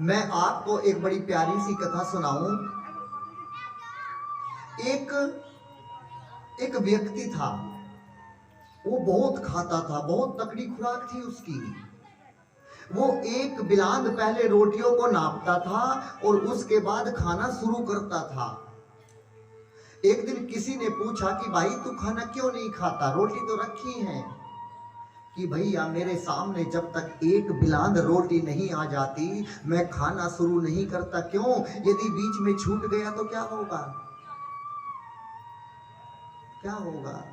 मैं आपको एक बड़ी प्यारी सी कथा सुनाऊं। एक व्यक्ति था, वो बहुत खाता था, बहुत तकड़ी खुराक थी उसकी। वो एक बिलांद पहले रोटियों को नापता था और उसके बाद खाना शुरू करता था। एक दिन किसी ने पूछा कि भाई तू खाना क्यों नहीं खाता, रोटी तो रखी है। कि भैया मेरे सामने जब तक एक बिलांद रोटी नहीं आ जाती मैं खाना शुरू नहीं करता। क्यों? यदि बीच में छूट गया तो क्या होगा? क्या होगा?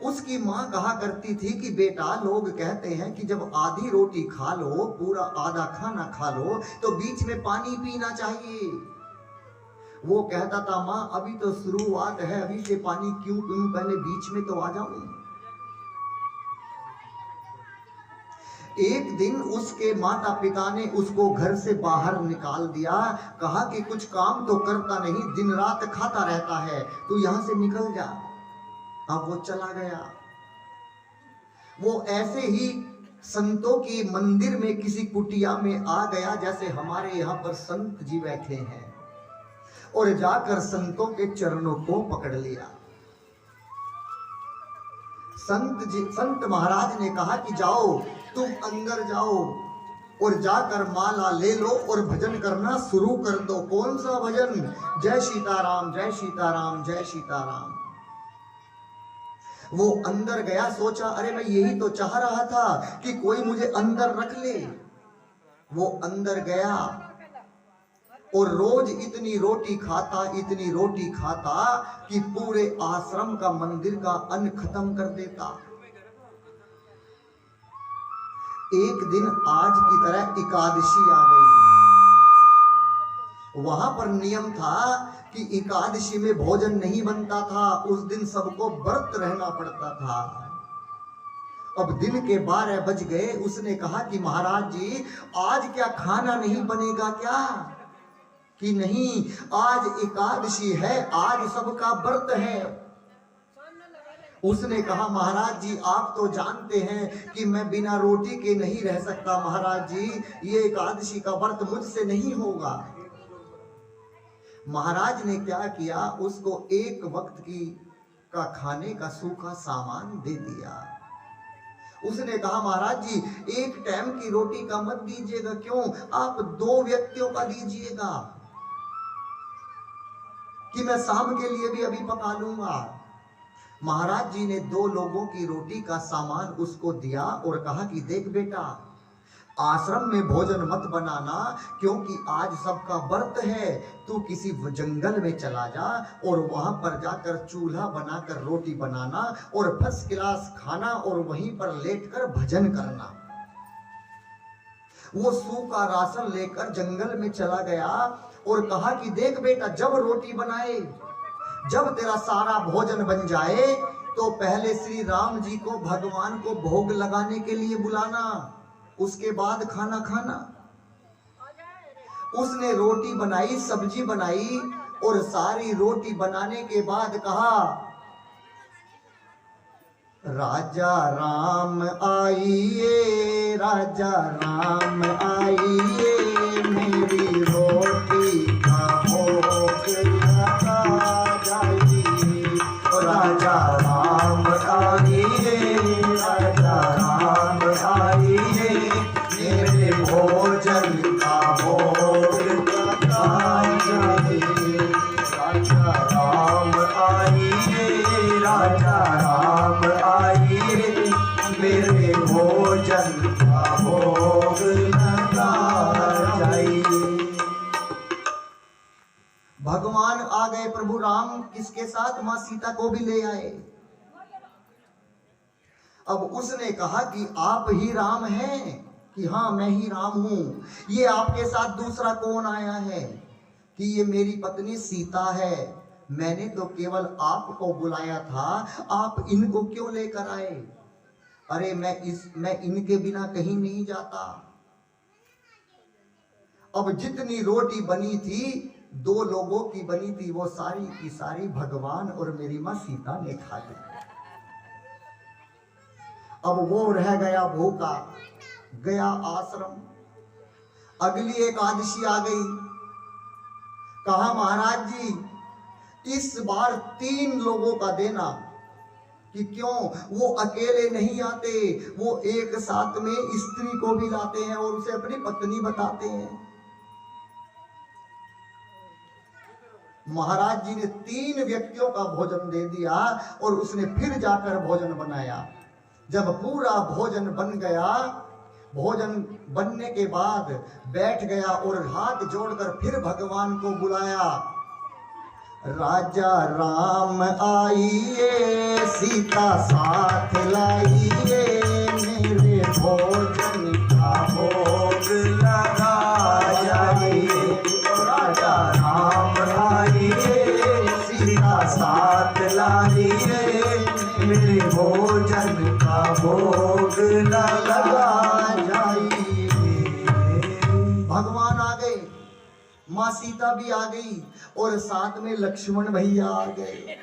उसकी मां कहा करती थी कि बेटा, लोग कहते हैं कि जब आधी रोटी खा लो, पूरा आधा खाना खा लो, तो बीच में पानी पीना चाहिए। वो कहता था, मां अभी तो शुरुआत है, अभी से पानी क्यों पीऊं, पहले बीच में तो आ जाऊं। एक दिन उसके माता पिता ने उसको घर से बाहर निकाल दिया। कहा कि कुछ काम तो करता नहीं, दिन रात खाता रहता है, तू यहां से निकल जा। अब वो चला गया। वो ऐसे ही संतों की मंदिर में किसी कुटिया में आ गया, जैसे हमारे यहाँ पर संत जी बैठे हैं, और जाकर संतों के चरणों को पकड़ लिया। संत महाराज ने कहा कि जाओ, तुम अंदर जाओ और जाकर माला ले लो और भजन करना शुरू कर दो। कौन सा भजन? जय सीताराम, जय सीताराम, जय सीताराम। वो अंदर गया, सोचा अरे मैं यही तो चाह रहा था कि कोई मुझे अंदर रख ले। वो अंदर गया और रोज इतनी रोटी खाता, इतनी रोटी खाता कि पूरे आश्रम का, मंदिर का अन्न खत्म कर देता। एक दिन आज की तरह एकादशी आ गई। वहां पर नियम था कि एकादशी में भोजन नहीं बनता था, उस दिन सबको व्रत रहना पड़ता था। अब दिन के 12 बज गए। उसने कहा कि महाराज जी, आज क्या खाना नहीं बनेगा क्या? कि नहीं, आज एकादशी है, आज सबका व्रत है। उसने कहा महाराज जी, आप तो जानते हैं कि मैं बिना रोटी के नहीं रह सकता। महाराज जी, ये एकादशी का व्रत मुझसे नहीं होगा। महाराज ने क्या किया, उसको एक वक्त की का खाने का सूखा सामान दे दिया। उसने कहा महाराज जी, एक टाइम की रोटी का मत दीजिएगा। क्यों? आप 2 व्यक्तियों का दीजिएगा कि मैं शाम के लिए भी अभी पका लूंगा। महाराज जी ने 2 लोगों की रोटी का सामान उसको दिया और कहा कि देख बेटा, आश्रम में भोजन मत बनाना, क्योंकि आज सबका व्रत है। तू किसी जंगल में चला जा और वहां पर जाकर चूल्हा बनाकर रोटी बनाना और फर्स्ट क्लास खाना और वहीं पर लेटकर भजन करना। वो सूखा राशन लेकर जंगल में चला गया और कहा कि देख बेटा, जब रोटी बनाए, जब तेरा सारा भोजन बन जाए, तो पहले श्री राम जी को, भगवान को भोग लगाने के लिए बुलाना, उसके बाद खाना खाना। उसने रोटी बनाई, सब्जी बनाई और सारी रोटी बनाने के बाद कहा, राजा राम आइए, राजा राम आइए, मेरी रोटी का भोग लगा जाइए। राजा राम आइए, राजा राम आइए, मेरे भोजन का भोग लगा जाइए। राजा राम आइए, राजा राम आइए, मेरे भोजन का भोग लगा जाइए। भगवान आ गए, प्रभु राम किसके साथ? मां सीता को भी ले आए। अब उसने कहा कि आप ही राम हैं? कि हाँ, मैं ही राम हूं। ये आपके साथ दूसरा कौन आया है? कि ये मेरी पत्नी सीता है। मैंने तो केवल आपको बुलाया था, आप इनको क्यों लेकर आए? अरे मैं इनके बिना कहीं नहीं जाता। अब जितनी रोटी बनी थी, 2 लोगों की बनी थी, वो सारी की सारी भगवान और मेरी मां सीता ने खा ली। अब वो रह गया भूखा, गया आश्रम। अगली एकादशी आ गई। कहा महाराज जी इस बार 3 लोगों का देना। कि क्यों? वो अकेले नहीं आते, वो एक साथ में स्त्री को भी लाते हैं और उसे अपनी पत्नी बताते हैं। महाराज जी ने 3 व्यक्तियों का भोजन दे दिया और उसने फिर जाकर भोजन बनाया। जब पूरा भोजन बन गया, भोजन बनने के बाद बैठ गया और हाथ जोड़कर फिर भगवान को बुलाया। राजा राम आइए, सीता साथ लाइए, मेरे भोजन का भोग लगा जाइए। राजा राम आइए, सीता साथ लाइए, मेरे भोजन का भोग लगा जाइए। भगवान आ गए, माँ सीता भी आ गई और साथ में लक्ष्मण भैया आ गए।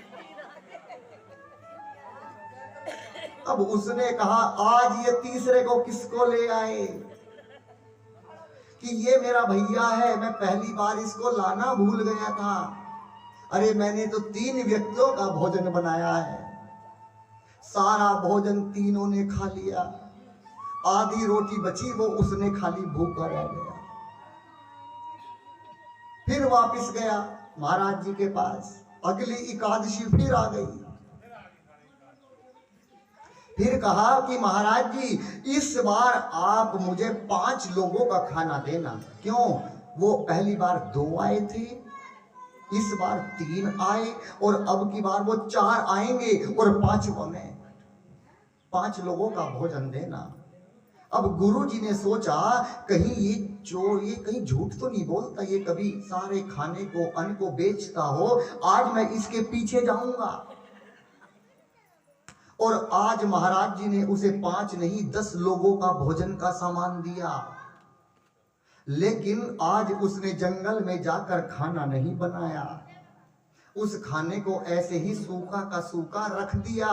अब उसने कहा आज ये तीसरे को किसको ले आए? कि ये मेरा भैया है, मैं पहली बार इसको लाना भूल गया था। अरे मैंने तो 3 व्यक्तियों का भोजन बनाया है। सारा भोजन तीनों ने खा लिया, आधी रोटी बची वो उसने खाली भूखा रह गया। फिर वापस गया महाराज जी के पास। अगली एकादशी फिर आ गई। फिर कहा कि महाराज जी इस बार आप मुझे 5 लोगों का खाना देना। क्यों? वो पहली बार 2 आए थे, इस बार 3 आए और अब की बार वो 4 आएंगे और 5वां में 5 लोगों का भोजन देना। अब गुरुजी ने सोचा कहीं ये चोर, ये कहीं झूठ तो नहीं बोलता, ये कभी सारे खाने को अन्न को बेचता हो। आज मैं इसके पीछे जाऊंगा। और आज महाराज जी ने उसे 5 नहीं 10 लोगों का भोजन का सामान दिया। लेकिन आज उसने जंगल में जाकर खाना नहीं बनाया, उस खाने को ऐसे ही सूखा का सूखा रख दिया।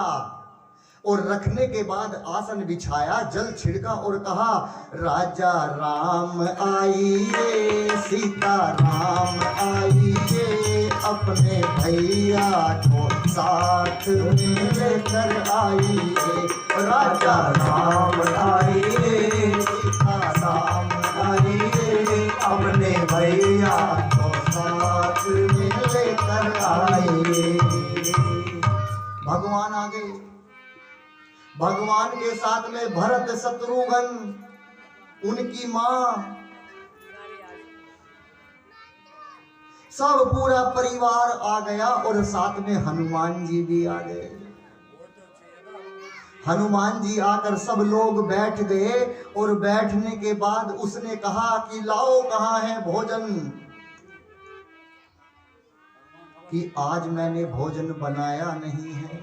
और रखने के बाद आसन बिछाया, जल छिड़का और कहा राजा राम आइए, सीता राम आइए, अपने भैया को साथ में लेकर आइए। राजा राम आइए, सीता राम आइए, अपने भैया को साथ में लेकर आइए। भगवान आ गए। भगवान के साथ में भरत, शत्रुघ्न, उनकी मां, सब पूरा परिवार आ गया और साथ में हनुमान जी भी आ गए। हनुमान जी आकर सब लोग बैठ गए और बैठने के बाद उसने कहा कि लाओ कहाँ है भोजन? कि आज मैंने भोजन बनाया नहीं है।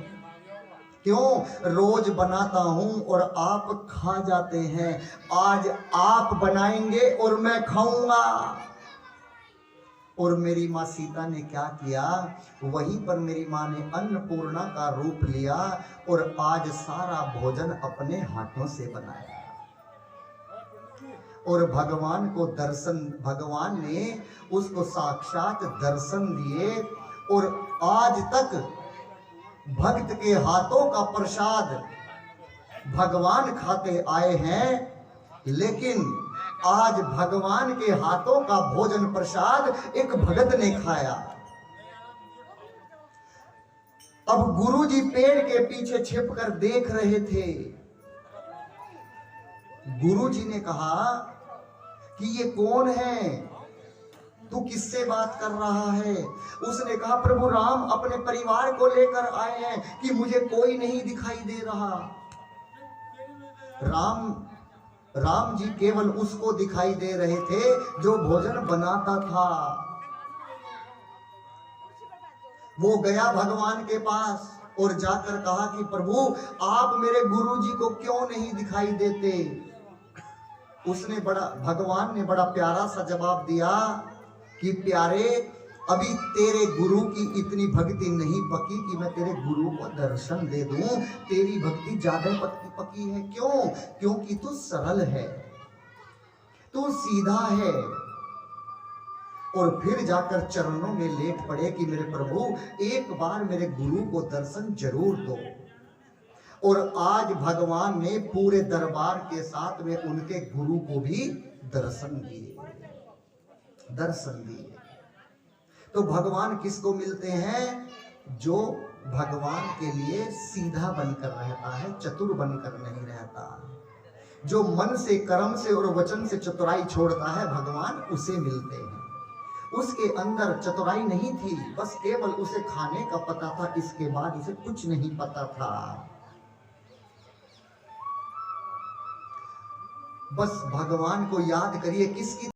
क्यों? रोज बनाता हूं और आप खा जाते हैं, आज आप बनाएंगे और मैं खाऊंगा। और मेरी माँ सीता ने क्या किया? वहीं पर मेरी माँ ने अन्नपूर्णा का रूप लिया और आज सारा भोजन अपने हाथों से बनाया। और भगवान को दर्शन, भगवान ने उसको साक्षात दर्शन दिए। और आज तक भक्त के हाथों का प्रसाद भगवान खाते आए हैं, लेकिन आज भगवान के हाथों का भोजन प्रसाद एक भगत ने खाया। अब गुरुजी पेड़ के पीछे छिपकर देख रहे थे। गुरुजी ने कहा कि ये कौन है, तू किससे बात कर रहा है? उसने कहा प्रभु राम अपने परिवार को लेकर आए हैं कि मुझे कोई नहीं दिखाई दे रहा। राम जी केवल उसको दिखाई दे रहे थे जो भोजन बनाता था। वो गया भगवान के पास और जाकर कहा कि प्रभु आप मेरे गुरुजी को क्यों नहीं दिखाई देते? भगवान ने बड़ा प्यारा सा जवाब दिया कि प्यारे, अभी तेरे गुरु की इतनी भक्ति नहीं पकी कि मैं तेरे गुरु को दर्शन दे दूं। तेरी भक्ति ज्यादा पकी है। क्यों? क्योंकि तू सरल है, तू तू सीधा है। और फिर जाकर चरणों में लेट पड़े कि मेरे प्रभु एक बार मेरे गुरु को दर्शन जरूर दो। और आज भगवान ने पूरे दरबार के साथ में उनके गुरु को भी दर्शन दिए, दर्शन दिए। तो भगवान किसको मिलते हैं? जो भगवान के लिए सीधा बनकर रहता है, चतुर बनकर नहीं रहता। जो मन से, कर्म से और वचन से चतुराई छोड़ता है, भगवान उसे मिलते हैं। उसके अंदर चतुराई नहीं थी, बस केवल उसे खाने का पता था, इसके बाद उसे कुछ नहीं पता था। बस भगवान को याद करिए, किसकी